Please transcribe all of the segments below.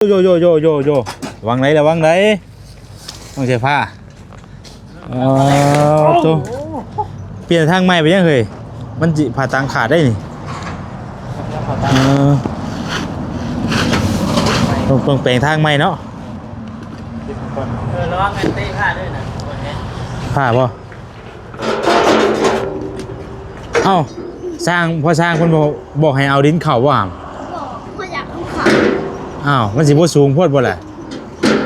โยโยโยโยโยวางไหนระวังไหนต้องใช้ผ้าตัวเปลี่ยนทางใหม่ไปยังเคยมันจิผ่าตังขาดได้นี่ต้องแปลงทางใหม่เนาะระวังกันตีผ้าด้วยนะผ้าป่ะเอ้าสร้างพอสร้างคนบอกให้เอาดินเข่าว่าก็อยากต้องขับอ้าวมันสิบ่สูงโพดบ่แหละ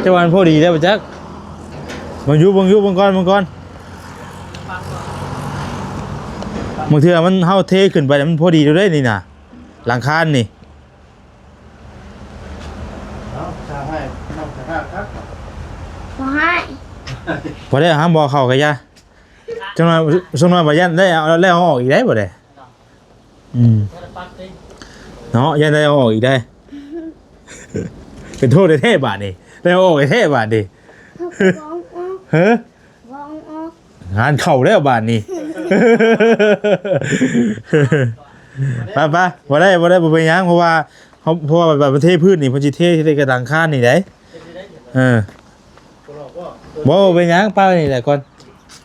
แต่ว่ามันพอดีแล้วบ่จักบังยุบังก่อนบางเทื่อมันเฮาเทขึ้นไปมันพอดีอยู่ได้นี่น่ะหลังคานี่ขอให้บ่ได้ห้ามบ่เข้ากะยะจังหน่อยบ่ยันได้เอาแล้วเอาออกอีกได้บ่ได้เนาะยันได้เอาออกอีกได้เป็นโทษในเทพบาทนี่ได้เอาออกในเทพบาทดิเฮ้งานเข่าแล้วบาทนี่ไปบ่ได้บ่เป็นยังเพราะว่าแบบประเทศพืชนี่เพิ่นสิเทกระดังคานนี่ได้บ่เป็นยังไปนี่แหละก่อน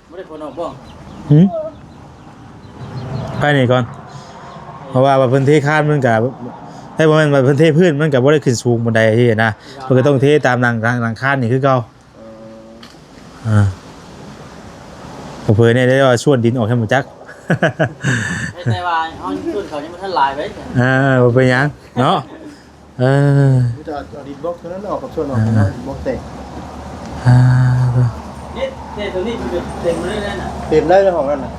ไม่ได้คนออกบ้องไปนี่ก่อนเพราะว่าแบบพื้นที่คานมันกับให้บ่แม่นแบบพื้นที่พืชมันก็บ่ได้ขึ้นสูงบันไดที่นะมันก็ต้องเทตามหลังคานนี่คือเก่าเพิ่นเนี่ยได้ว่าชวนดินออกให้หมดจักแต่ว่าเฮาชวนเขายังบ่ทันหลายไว้บ่เป็นหยังเนาะจะเอาดินบล็อกเท่านั้นออกกับส่วนออกของดินบล็อกเตะนี่เตะตัวนี้มันเต็มเลยนั่นน่ะเต็มได้แล้วของนั่นน่ะ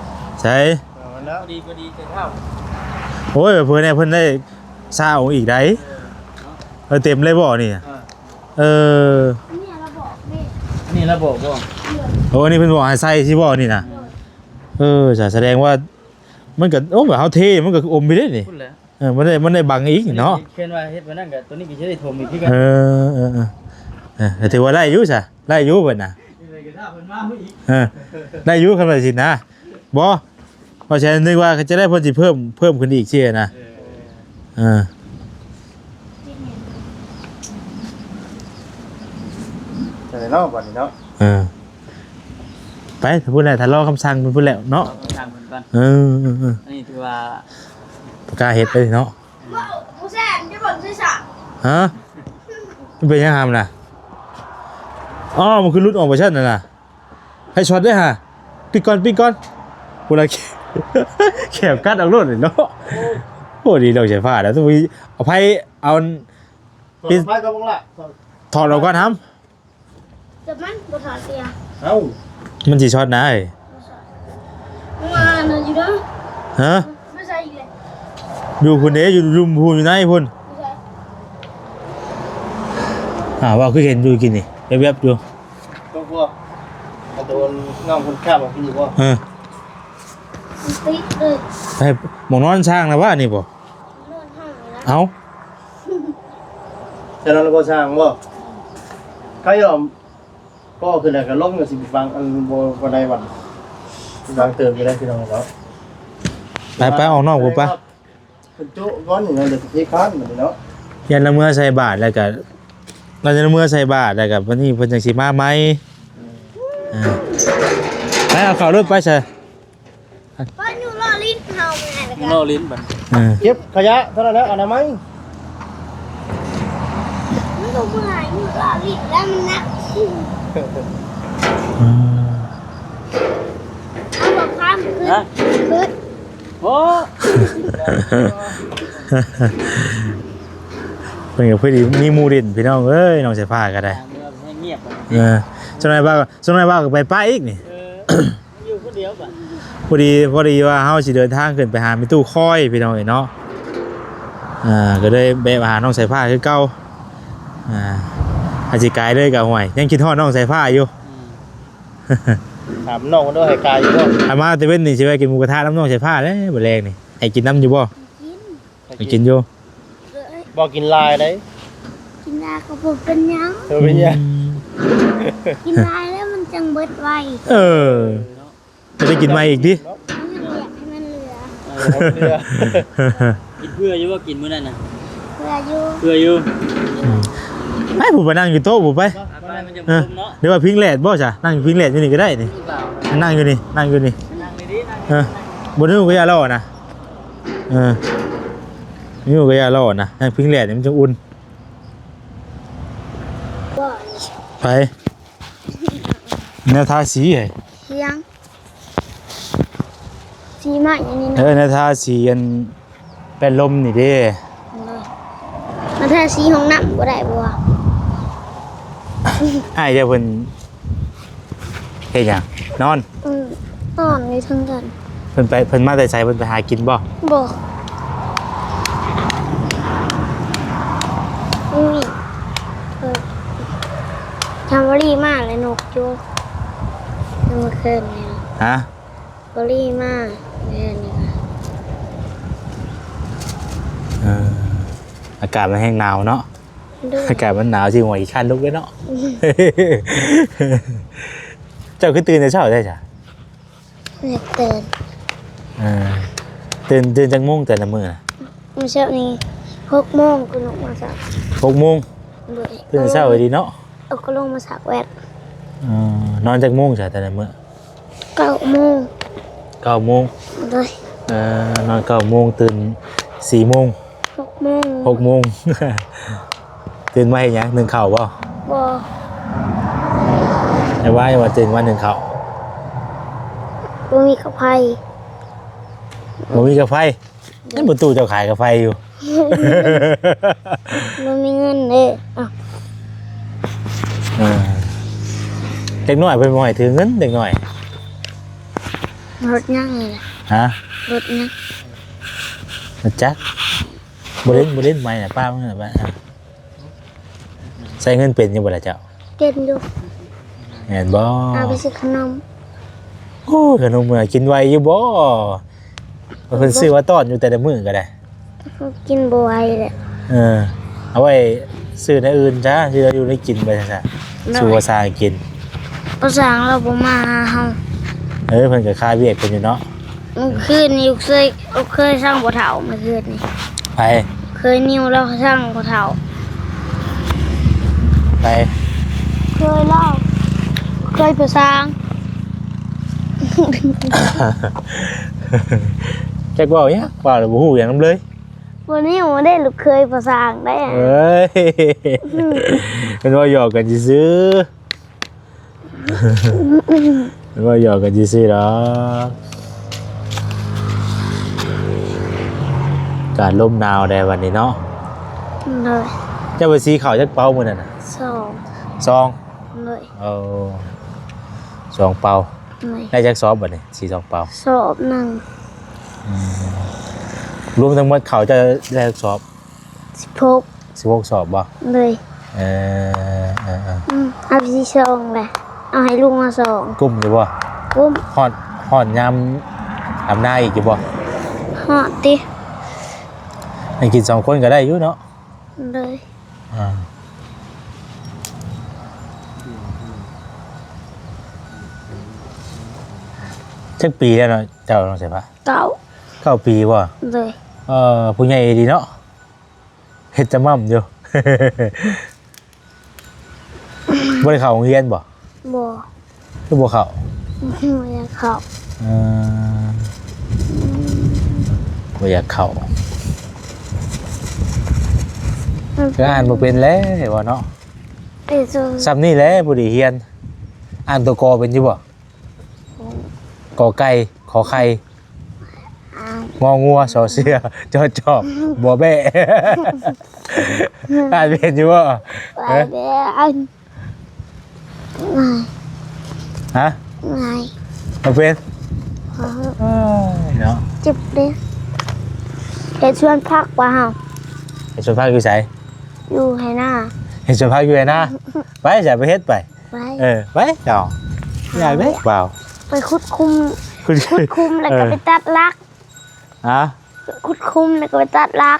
ใช่พอดีเต็มเท่าโอ้ยเพิ่นเนี่ยเพิ่นได้ซาเอาอีกได้เต็มเลยบ่นี่นี่เราบอกนี่ระบบบ่โอ้นี่เพิ่นบอกให้ใส่สิบ่นี่น่ะจะแสดงว่ามันก็โอ้แบบเฮาเทมันก็อมไปได้นี่มันได้บังอีกเนาะเขียนว่าเฮ็ดไว้นั่นก็ตัวนี้ก็สิได้ถมอีกคือกันถือว่าได้อยู่ซะได้อยู่เพิ่นน่ะได้อยู่คันว่าสินะบ่เพราะฉะนั้นนึกว่าจะได้เพิ่นสิเพิ่มขึ้นอีกซี่นะแต่เนาะบัดนี้เนาะไปถ้าพูดแล้วถ้ารอคำสั่งเพิ่นพูดแล้วเนาะสั่งเพิ่นก่อนอันนี้ถือว่าประกาศเฮ็ดไปเนาะผู้แซ่บจะบ่นซื่อสัตย์ฮะมันเป็นยังหามน่ะอ๋อมันคือรุดออกไปชั่นน่ะให้ช็อตได้ฮะปิดก่อนพูดอะไรแขบกัดเอารถเลยเนาะโอ้ดีเราใช้ผ้าแล้วต้องไปเอาไพ่เอาปิดไฟก็บ่ล่ะถอดเราก่อนครับแต่มันบ่ถอดเสียมันสิช็อตนะมาน่ะอยู่เด้อฮะไม่ใช่อีกเลยอยู่พุ่นเด้อยู่รุมพูนอยู่ไหนพุ่นว่าคือเห็นอยู่กินนี่แวบๆอยู่ก็พวกโดนน้องคนข้ามมากินอยู่บ่ติดเลยให้หมองนอนช่างนะว่านี่บ่เอ้าฉะนั้นเราก็ช่างบ่ใครยอมก็คือแล้วก็ล้มกับสิฟังอันบ่ได้วันฟังเติมอยู่ได้พี่น้องแล้วไปออกนอกกูป่ะเป็นโจ๊กก้อนอย่างเงี้ยเดี๋ยวที่ค้านเหมือนเนาะยันละเมื่อใส่บาทแล้วก็เราจะละเมื่อใส่บาทแล้วก็วันนี้เพิ่นจังสิมาไหมไปเอาเข้ารถไปซะป้าอยู่รอลิ้นเฮาแม่แล้วกันรอลิ้นบัดเก็บขยะเท่านั้นแล้วอนามัยมันก็บ่หายอยู่รอลิ้นแล้วมันหนักเอาบอกความขึ้นโอ้เป็นกับเพื่อนมีมูดินพี่น้องเอ้ยน้องใส่ผ้าก็ได้เงียบสมัยบ้าก็ไปป้าอีกนี่อยู่คนเดียวป่ะพอดีว่าเฮาสิเดินทางขึ้นไปหามีตู้ค่อยพี่น้องเนาะก็เลยแบะมาหาน้องใส่ผ้าคือเก่าอาจสิกายเลยกับห่วยยังคิดฮอดน้องใส่ผ้าอยู่ถามน้องกันด้วยให้กายอยู่บ่มาแต่เว้นนี่สิไปกินหมูกระทะน้ำน้องใส่ผ้าเด้บ่แรงนี่ให้กินน้ำอยู่บ่ให้กินอยู่บ่กินลายได้กินลายก็บ่เป็นหยังเป็นหยังกินลายแล้วมันจังเบิดไวจะได้กินใหม่อีกดิให้มันเหลือกินเพื่ออยู่ว่ากินมื้อนั้นน่ะเพื่ออยู่ ให้ผมไปนั่งอยู่โต๊ะผมไป ไปมันจะ เออ มุมเนาะ เดี๋ยวว่าพิงแหลดบ่จ้ะนั่งพิงแหลดอยู่นี่ก็ได้นี่ เปล่า นั่งอยู่นี่นั่งอยู่นี่ นั่งดีๆนั่ง เออ บนนู้นก็ยาล่อนะนี่ก็ยาล่อนะนั่งพิงแหลดนี่มันจะอุ่น บ่ ไปแนวทาสีไง เสียงสีใหม่อันนี้ เอ เนาะ อแนวทาสีอันเป็นลมนี่เด้ มาแท้สีห้องน้ำบ่ได้บ่ อ้ายเดี๋ยวเพิ่นเฮ็ดหยังนอน นอนอยู่ทั้งกัน เพิ่นมาแต่ไสเพิ่นไปหากินบ่ บ่อุ้ยทำวลีมากเลยนกจูเมื่อคืนเนี่ย ฮะ วลีมากเนี่ยนี่ค่ะ อากาศมันแห้งหนาวเนาะ ด้วย อากาศมันหนาวสิหัวอีกคันลุกเลยเนาะ เจ้าคือตื่นแต่เช้าได้จ้ะ อยากตื่น เออตื่นจังโมงแต่ละมื้อน่ะ เมื่อเช้านี้6 โมงก็ลงมาสัก 6 โมง ด้วย ตื่นเช้าไว้ดีเนาะ เอาก็ลงมาสักแวด นอนจังโมงจ้ะแต่ละมื้อ 9 โมง 9 โมง ด้วย นอน9 โมงตื่น4 โมง 6 โมง 6 โมง ตื่นมาเฮ็ดหยังนึ่งข้าวบ่ บ่ ไอ้ว่าว่าตื่นมานึ่งข้าว บ่มีกับไผ บ่มีกาแฟนั่นบนตู้เจ้าขายกาแฟอยู่ บ่มีเงินเด้อ่ะ เด็กน้อยเพิ่นบ่ให้ถือเงินเด็กน้อย รถยังไงล่ะ ฮะ รถยัง นะจ๊ะบ่เล่นไม่น่ะป้ามึงน่ะป้าใส่เงินเป็นอยู่บ่ล่ะเจ้า เต้นอยู่ แม่นบ่ เอาไปซื้อขนม โอ้ขนมมื้อกินไวอยู่บ่เพิ่นซื้อว่าต้อนอยู่แต่ละมื้อก็ได้ กินบ่ไหวแหละ เอาไว้ซื้อในอื่นจ้าซื้ออยู่ในกินไปซะสู้ว่าสร้างกิน ภาษาเราบ่มาหาเฮา เพิ่นก็ค่าเวียกเพิ่นอยู่เนาะ เมื่อคืนนี้เคยสร้างบ่เฒ่าเมื่อคืนนี้ ไป เคยนิ้วเราสร้างบ่เฒ่า ไป เคยเล่าเคยภาษา จักเว้าหยังเว้าแล้วบ่ฮู้หยังนำเลย วันนี้ผมได้ลูกเคยภาษาได้อะ เอ้ยเป็นว่าหยอกกันซื่อเป็นว่าหยอกกันซื่อๆหรอกการลมหนาวได้วันนี้เนาะ เลย เจ้าไปสีขาวจักเป้ามื้อนั่นน่ะ สอง ซอง เลย เอาซองเป้า เลย ได้จักซอบบัดนี้สีซองเป้า สอบหนึ่ง รวมทั้งหมดเขาจะได้จักซอบ 16 16ซอบบ่ เลย เออ เอาไปที่สองเลยเอาให้ลุงมาสอง กุ้มอยู่บ่ กุ้ม ฮอดยามทำหน้าอีกอยู่บ่ หอดติ ให้กิน2คนก็ได้อยู่เนาะ เลย จักปีแล้วเนาะเจ้าน้องใช่ปะ เก่า 9 ปีบ่ เลย ผู้ใหญ่ดีเนาะเฮ็ดจะมั่มอยู่ บ่ได้เข้าโรงเรียนบ่ บ่ คือบ่เข้า ไม่อยากเข้า บ่อยากเข้าก็อ่านบ่เป็นแล้วว่าเนาะ ไอ้ซู ซ้ำนี่แหละบ่ได้เรียน อ่านตัวกอเป็นอยู่บ่กอไก่ขอไข่ งองัวสอเสือจอจอบบ่แบ้ อ่านเป็นอยู่บ่ ไปเด้ออันไง ฮะ ไง บ่เป็น ขอ เนาะ จิบเด้อเฮ็ดชวนพักว่าเฮา เฮ็ดสวนผักอยู่ไส อยู่ให้หน้า เฮ็ดสวนผักอยู่ไหนนะไปจะไปเฮ็ดไป ไป ไปเจ้าอยากได้เปล่า ไปคุดคุม คุณ คุดคุมแล้วก็ไปตัดลัก ฮะ คุดคุมแล้วก็ไปตัดลัก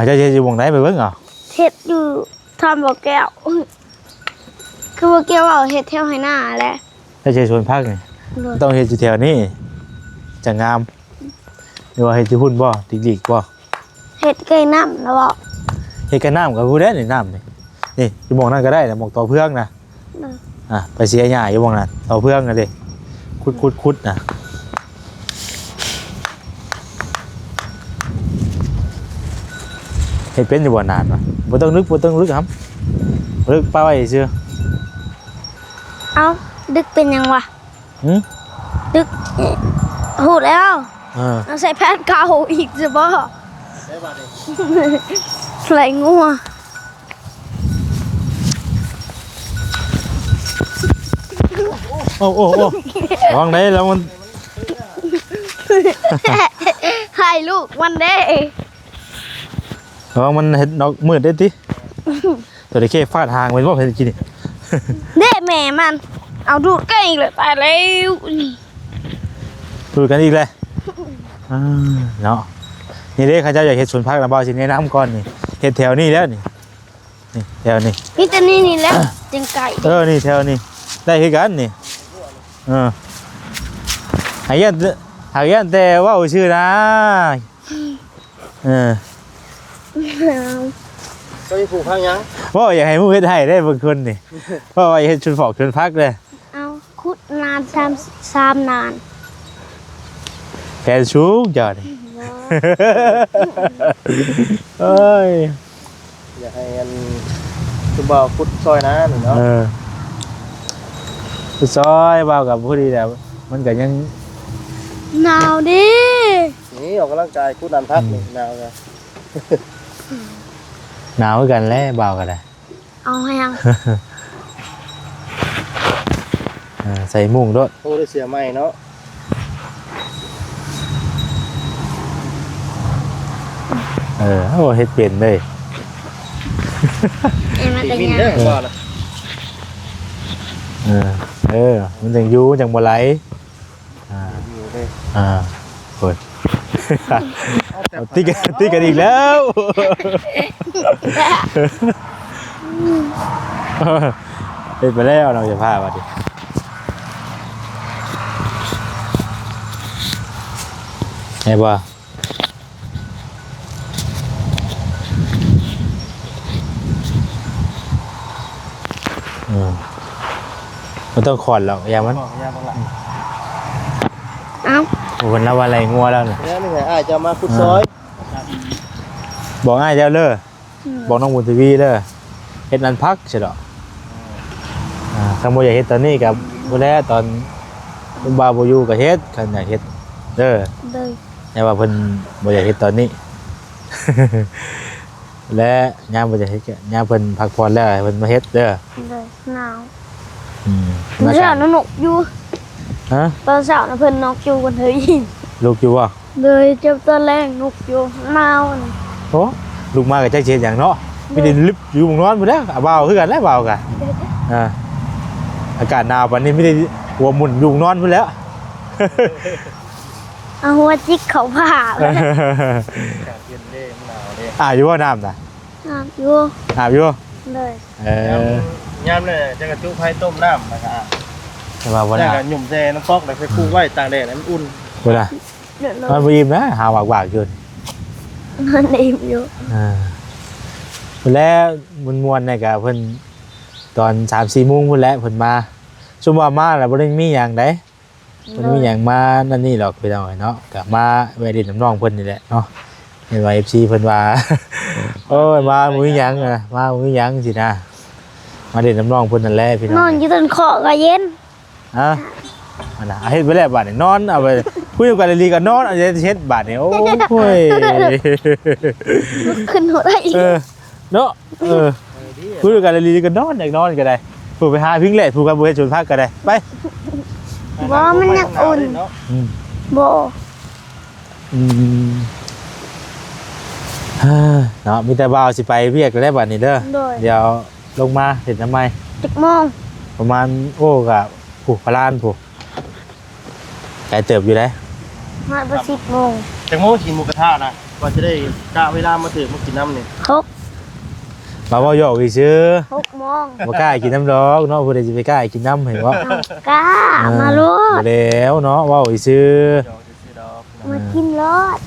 เจ้าอยู่วงไหนไปเบิ่งเหรอ เฮ็ดอยู่ทำบ่อแก้วคือบ่อแก้วเอาเฮ็ดแถวให้หน้าแหละ เจ้าสวนผักนี่ โดย ต้องเฮ็ดอยู่แถวนี้จะงามหรือว่าเฮ็ดอยู่หุ่นบ่ดิกๆบ่ เฮ็ดใกล้น้ำแล้วบ่ เฮ็ดกับน้ำกับผู้ใดนี่น้ำนี่ นี่อยู่หมองนั่นก็ได้นะหมองต่อเพื่องนะไปเสียหญ้าอยู่หมองนั้นต่อเพื่องนะดิคุดนะเห็นเป็นอยู่บ่นานวะบ่ต้องลึกครับลึกป้าไว้ซื่อ เอาดึกเป็นยังวะ หืม ดึกหูแล้ว À. เอาใส่แพทย์เก่าอีกจะบ่ ได้บาดนี้ ไหลงัว โอ้ระวังได้แล้วมัน ให้ลูกมันได้ ระวังมันเห็นดอกมืดได้ติตัวเด็กแค่ฟาดหางเป็นว่าเห็นกินนี่ เด้แม่มัน เอาดูดใกล้อีกเลยตายแล้วนี่ ดูกันอีกเลยเนาะนี่เด้ข้าเจ้าอยากเห็ดสวนผักนะบ่าวสิแนะนำก่อนนี่เห็ดแถวนี้แล้วนี่แถวนี้ นี่แต่นี่แล้วจังไก่ นี่แถวนี้ได้คือกันนี่หายันแต่ว่าชื่อนะก็มีผูกพังยัง ว่าอยากให้มูเฮ็ดให้ได้บางคนนี่เพราะว่าอยากเฮ็ดชวนฝอกชวนพักเลย เอาคุดนานสามนาน แผนสูงจอดเอ้ย อยากให้อันคือบ่าวพุดซอยนะนี่เนาะ ซอยเบากับผู้ดีแล้วมันก็ยัง หนาวดิ นี่ออกกำลังกายพุดนานพักนี่หนาวจ้ะ หนาวกันแล้วเบากันเลย เอาให้ยัง ใส่มุ้งด้วย โอ้ได้เสียใหม่เนาะ โอ้เฮ็ดเปลี่ยนเลย เอ็มมา ตี แต่ มิน ยัง เด้อบ่ล่ะ มันจังอยู่จังบ่ไหล อยู่เด้ โอ้ยตีกันอีกแล้วเฮ็ดไปแล้วเราจะพาว่าดิไงบ่มันต้องขอนหรอกอย่ามัน บอกยาบ่ล่ะ เอา วันละวันอะไรงัวแล้วเนี่ย แล้วนี่ไงอ้ายจะมาพุดซอย บอกง่ายเจ้าเด้อบอกน้องบุญทวีเด้อเฮ็ดนันพักใช่หรอคำว่าอยากเฮ็ดตอนนี้กับบ่แล้วตอนคุณบาบ่อยู่ก็เฮ็ดคันอยากเฮ็ดเด้อ เลย อย่าว่าเพิ่นบ่อยากเฮ็ดตอนนี้ และยามบ่อยากเฮ็ดก็ยามเพิ่นพักผ่อนแล้วให้เพิ่นมาเฮ็ดเด้อ เลยหนาว มา เมื่อ กั เช้าน นกอยู่ ฮะ ตอนเช้านะเพิ่นนกอยู่กันเฮ้ย ลูกอยู่บ่ เลยเจ็บตอนแรกนกอยู่หนาวนี่ โอ้ลูกมาก็จักสิเฮ็ดหยังเนาะมีแต่ลึบอยู่หม้องนอนพุ่นแหล้วเบาคือกันแล้วเบากะอากาศหนาวปานนี้ไม่ได้หัวหมุนอยู่นอนพุ่นแล้ว เอาหัวจิกเขาผ่าเลย เย็นเด้มันหนาวเด้ อยู่ว่าน้ำนะ น้ำอยู่ อาบอยู่ เลย ยามเนี่ยจะกระจุกไผ่ต้มน้ำแล้วก็อาบ แต่ว่าวัน แล้ว น่ะ ก็หยุ่มแซ่น้ำฟอกแล้วไปคู่ไว้ตากแดดให้มันอุ่น วันน่ะ เดือดร้อ มัน น บ่อิ่มนะหาหวากๆอยู่ มันอิ่มอยู่ แล้วมวนๆเนี่ยก็เพิ่นตอน 3-4 โมงพุ่นแหละเพิ่นมาซุมว่ามาแล้วบ่ได้มีหยังไดบ่ได้มีหยังมานั่นนี่หรอกพี่น้องเนาะก็มาแวะดินน้ำน้องเพิ่นนี่แหละเนาะเห็นว่า FC เพิ่นว่า โอ้ยมาบ่มีหยังนะมาบ่มีหยังสินะมาเล่นน้ำน้องเพิ่นนั่นแหละพี่น้อง นอนอยู่ต้นคอก็เย็น อันน่ะเฮ็ดไปแล้วบาดนี่นอนเอาไปคุยกันลีๆก็นอนเอาจะเฮ็ดบาดนี่โอ้ย ขึ้นหัวได้อีก เนาะคุยกันลีๆก็นอนอยากนอนก็ได้ผู้ไปหาพิงแหละผู้กันบ่เฮ็ดชวนพักก็ได้ไป บ่มันยังอุ่นบ่ เนาะมีแต่บ่าวสิไปเวียกก็ได้บัดนี้เด้อ โดย เดี๋ยวลงมาเฮ็ดทำไม 10 โมง ประมาณโอ้ก็ผู้พลานผู้ไกลเติบอยู่ได้ มาบ่10 โมง จังโมกินหมูกระทะนะว่าจะได้กะเวลามาถึงมากินน้ำนี่ มาบ่ยอกอีซื่อ 6 โมง บ่กล้ากินน้ำดอกเนาะผู้ใดสิไปกล้ากินน้ำเห็นบ่ กล้ามาโลด แล้วเนาะเว้าอีซื่อ เดี๋ยวจะซื้อดอก มากินรถ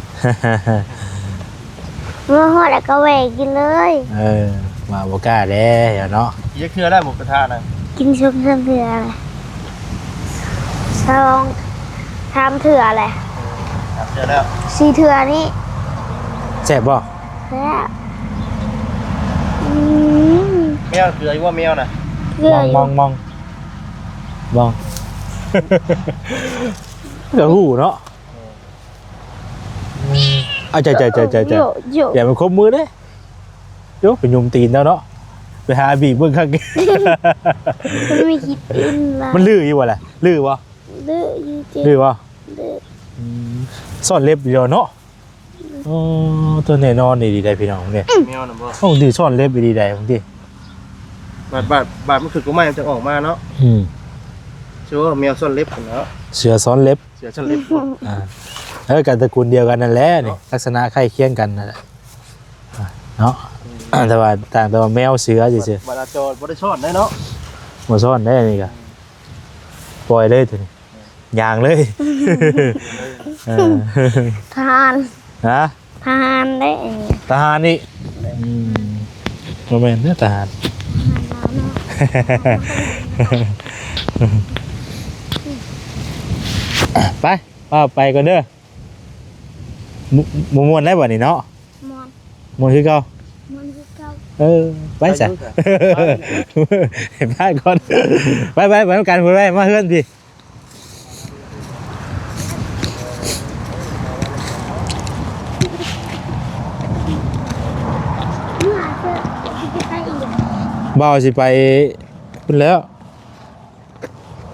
มาฮอดแล้วก็แหวกกินเลย มาบ่กล้าแล้วเนาะ เยอะเครือได้หมูกระทะนะ กินซุปเถื่ออะไรสองทำเถื่ออะไร เจอแล้ว สี่เถื่อนี่ แซ่บบ่ แล้วม แมวคือว่าแมวนะ เกลืออยู่ มองก็หูเนาะเอาใจ โยโย อย่ามันคบมือเด้โยไปยุมตีนแล้วเนาะไปหาบีบเบิ่งข้าง มันไม่คิดอินละ มันลื้ออยู่วะแหละลื้อวะ เดืออยู่เจ็ ลื้อวะ เดือ ซ่อนเล็บเดียวเนาะอ๋อตัวแน่นอนนี่ดีได้พี่น้องเนี่ย แมวนะบ่ ต้องดีซ่อนเล็บดีได้บางที บาดมันคือก็ไม่จะออกมาเนาะชัวแมวซ่อนเล็บกันแล้ว เสือซ้อนเล็บ เสือซ่อนเล็บ อ่าแล้วกันตระกูลเดียวกันนั่นแหละนี่ลักษณะใกล้เคียงกันนั่นแหละเนาะแต่ว่าต่างแต่ว่าแมวเสือเฉย บาดาโจรบ่ได้ซ่อนได้เนาะ ๆมาซ่อนได้นี่ก็ปล่อยเลยทีนี้ยางเลยเออ ทาน ฮะ ทานได้ ทหารนี่โมเมนต์เนี่ยทหาร ไปไปก่อนเด้อมมวนได้บ่นี่เนาะ มอน มวนคือเก่า มันคือเก่า ไปจ้ะเห็นบ้านก่อนไปกันไปมาเฮือนพี่ เมื่อเจอจะไปอีก บ่าวสิไปพุ่นแล้ว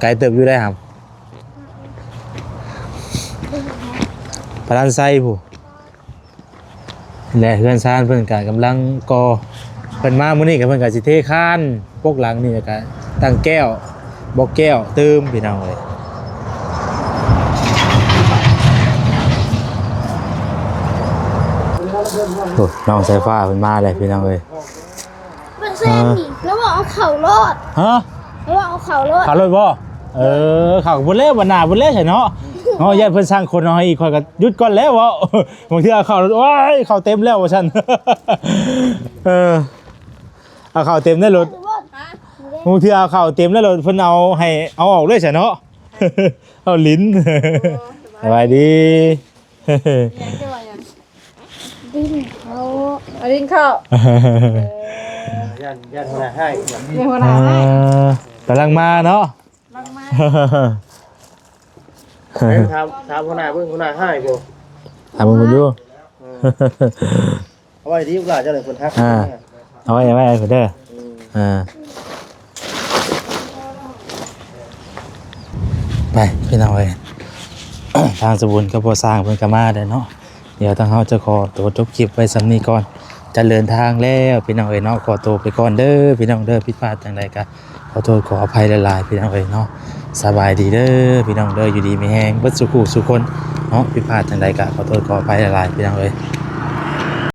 ไกลเติบอยู่ได้ครับพระลานไซผู้และเฮือนซานเพิ่นก็กำลังก่อเพิ่นมามื้อนี้ก็เพิ่นก็สิเทคานพวกหลังนี่ก็ตั้งแก้วบอกแก้วเติมพี่น้องเอ้ยโอ้น้องสายฟ้าเพิ่นมาเลยพี่น้องเอ้ย เป็นเส้นนี่แล้วบอกเอาเข่ารอด ฮะ แล้วบอกเอาเข่ารอด ข่าวรถบ่ข่าวบุญเล่บหน้าบุญเล่ใช่เนาะญาติเพิ่นสร้างคนน้อยอีกคนก็หยุดก่อนแล้วว่าบางทีเอาข่าวรถโอ้ยข่าวเต็มแล้วว่าซั่นเอาข่าวเต็มได้รถบางทีเอาข่าวเต็มแล้วรถเพิ่นเอาออกเลยใช่เนาะเอาลิ้นสบายดี ดิ้นเขา เอาดินเข้า ย่านหัวหน้าให้ เรียกว่าอะไร กำลังมาเนาะ ลังมา ถามหัวหน้าเบิ่งหัวหน้าให้บ่ ถามมึงอยู่ เอาไว้ดีกว่าเจ้าเลยคนทัก เอาไว้เพิ่นเด้อไปพี่น้องเอ้ย ทางสบุญก็พอสร้างเพิ่นก็มาได้เนาะเดี๋ยวทางเฮาจะขอตัวจบคลิปไว้สำนี้ก่อนจะเดินทางแล้วพี่น้องเอ้ยเนาะขอตัวไปก่อนเด้อพี่น้องเด้อผิดพลาดจังใดก็ขอโทษขออภัยหลายๆพี่น้องเอ้ยเนาะสบายดีเด้อพี่น้องเด้ออยู่ดีมีแฮงเบิดสุขุสุคนเนาะผิดพลาดจังใดก็ขอโทษขออภัยหลายๆพี่น้องเอ้ย